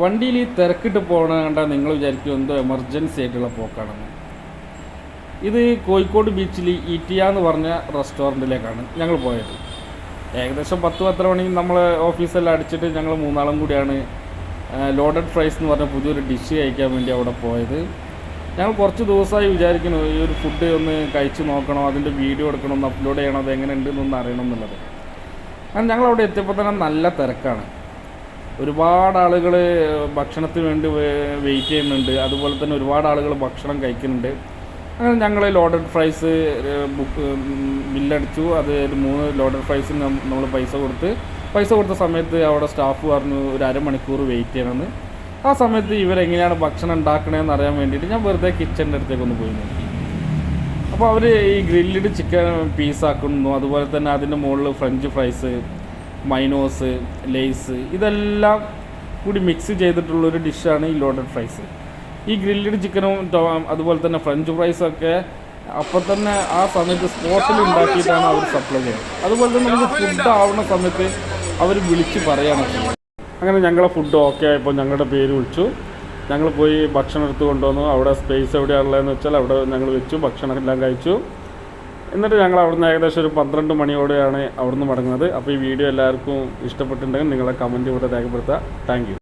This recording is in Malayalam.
വണ്ടിയിൽ ഈ തിരക്കിട്ട് പോകണ കണ്ടാൽ നിങ്ങൾ വിചാരിക്കും എന്തോ എമർജൻസി ആയിട്ടുള്ള പോക്കാണെന്ന്. ഇത് കോഴിക്കോട് ബീച്ചിൽ ഈറ്റിയ എന്ന് പറഞ്ഞ റെസ്റ്റോറൻറ്റിലേക്കാണ് ഞങ്ങൾ പോയത്. ഏകദേശം 10-10 മണി നമ്മൾ ഓഫീസെല്ലാം അടിച്ചിട്ട് ഞങ്ങൾ മൂന്നാളും കൂടിയാണ് ലോഡഡ് ഫ്രൈസ് എന്ന് പറഞ്ഞ പുതിയൊരു ഡിഷ് കഴിക്കാൻ വേണ്ടി അവിടെ പോയത്. ഞങ്ങൾ കുറച്ച് ദിവസമായി വിചാരിക്കുന്നു ഈ ഒരു ഫുഡ് ഒന്ന് കഴിച്ച് നോക്കണം, അതിൻ്റെ വീഡിയോ എടുക്കണം, ഒന്ന് അപ്ലോഡ് ചെയ്യണം, അത് എങ്ങനെ ഉണ്ടെന്നൊന്ന് അറിയണം എന്നുള്ളത്. കാരണം ഞങ്ങൾ അവിടെ എത്തിയപ്പോൾ തന്നെ നല്ല തിരക്കാണ്. ഒരുപാട് ആളുകൾ ഭക്ഷണത്തിന് വേണ്ടി വെയിറ്റ് ചെയ്യുന്നുണ്ട്. അതുപോലെ തന്നെ ഒരുപാട് ആളുകൾ ഭക്ഷണം കഴിക്കുന്നുണ്ട്. അങ്ങനെ ഞങ്ങൾ ലോഡഡ് ഫ്രൈസ് ബില്ലടിച്ചു. അത് 3 ലോഡഡ് ഫ്രൈസിന് നമ്മൾ പൈസ കൊടുത്ത സമയത്ത് അവിടെ സ്റ്റാഫ് പറഞ്ഞു ഒരു അരമണിക്കൂർ വെയിറ്റ് ചെയ്യണമെന്ന്. ആ സമയത്ത് ഇവരെങ്ങനെയാണ് ഭക്ഷണം ഉണ്ടാക്കണതെന്ന് അറിയാൻ വേണ്ടിയിട്ട് ഞാൻ വെറുതെ കിച്ചൻ്റെ അടുത്തേക്കൊന്ന് പോയി നോക്കി. അപ്പോൾ അവർ ഈ ഗ്രില്ലിഡ് ചിക്കൻ പീസാക്കുന്നു. അതുപോലെ തന്നെ അതിൻ്റെ മുകളിൽ ഫ്രഞ്ച് ഫ്രൈസ്, മൈനോസ്, ലേസ് ഇതെല്ലാം കൂടി മിക്സ് ചെയ്തിട്ടുള്ളൊരു ഡിഷാണ് ഈ ലോഡഡ് ഫ്രൈസ്. ഈ ഗ്രില്ലിഡ് ചിക്കനും അതുപോലെ തന്നെ ഫ്രഞ്ച് ഫ്രൈസൊക്കെ അപ്പം തന്നെ ആ സമയത്ത് സ്പോട്ടിൽ ഉണ്ടാക്കിയിട്ടാണ് അവർ സപ്ലൈ ചെയ്യുന്നത്. അതുപോലെ തന്നെ നമുക്ക് ഫുഡ് ആവുന്ന സമയത്ത് അവർ വിളിച്ച് പറയുകയാണ് ചെയ്യുന്നത്. അങ്ങനെ ഞങ്ങളെ ഫുഡ് ഓക്കെ ആയപ്പോൾ ഞങ്ങളുടെ പേര് വിളിച്ചു. ഞങ്ങൾ പോയി ഭക്ഷണം എടുത്ത് കൊണ്ടുവന്നു. അവിടെ സ്പേസ് എവിടെയാണുള്ളതെന്ന് വെച്ചാൽ അവിടെ ഞങ്ങൾ വെച്ചു, ഭക്ഷണം എല്ലാം കഴിച്ചു. എന്നിട്ട് ഞങ്ങൾ അവിടുന്ന് ഏകദേശം ഒരു 12 മണിയോടെയാണ് അവിടുന്ന് മടങ്ങുന്നത്. അപ്പോൾ ഈ വീഡിയോ എല്ലാവർക്കും ഇഷ്ടപ്പെട്ടിട്ടുണ്ടെങ്കിൽ നിങ്ങളെ കമൻറ്റ് ഇവിടെ രേഖപ്പെടുത്തുക. Thank you.